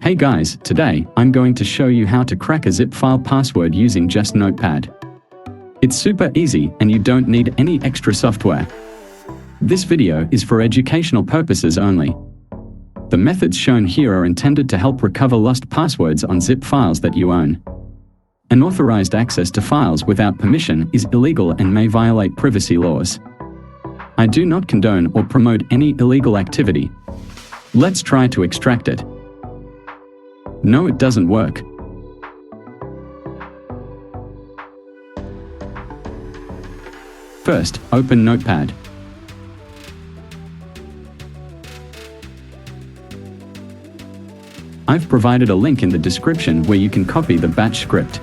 Hey guys, today I'm going to show you how to crack a zip file password using just Notepad. It's super easy and you don't need any extra software. This video is for educational purposes only. The methods shown here are intended to help recover lost passwords on zip files that you own. Unauthorized access to files without permission is illegal and may violate privacy laws. I do not condone or promote any illegal activity. Let's try to extract it. No, it doesn't work. First, open Notepad. I've provided a link in the description where you can copy the batch script.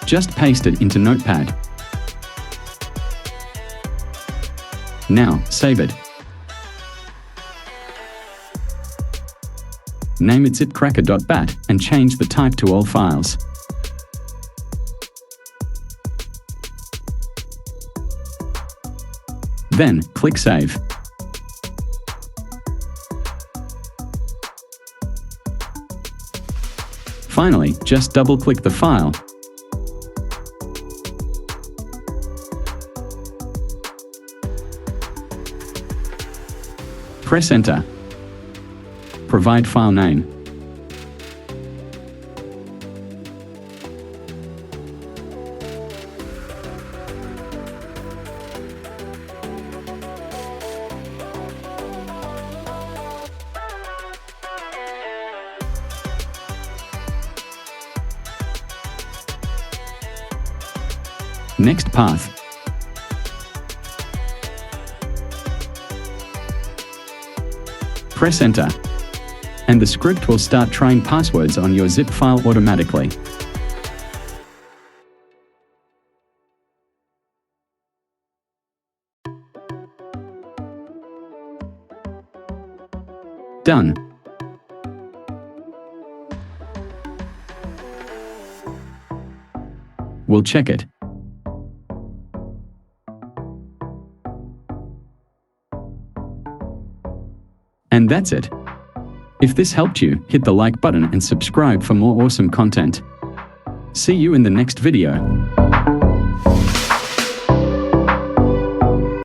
Just paste it into Notepad. Now, save it. Name it zipcracker.bat and change the type to all files. Then, click Save. Finally, just double-click the file. Press Enter. Provide file name. Next path. Press Enter, and the script will start trying passwords on your zip file automatically. Done. We'll check it. And that's it. If this helped you, hit the like button and subscribe for more awesome content. See you in the next video.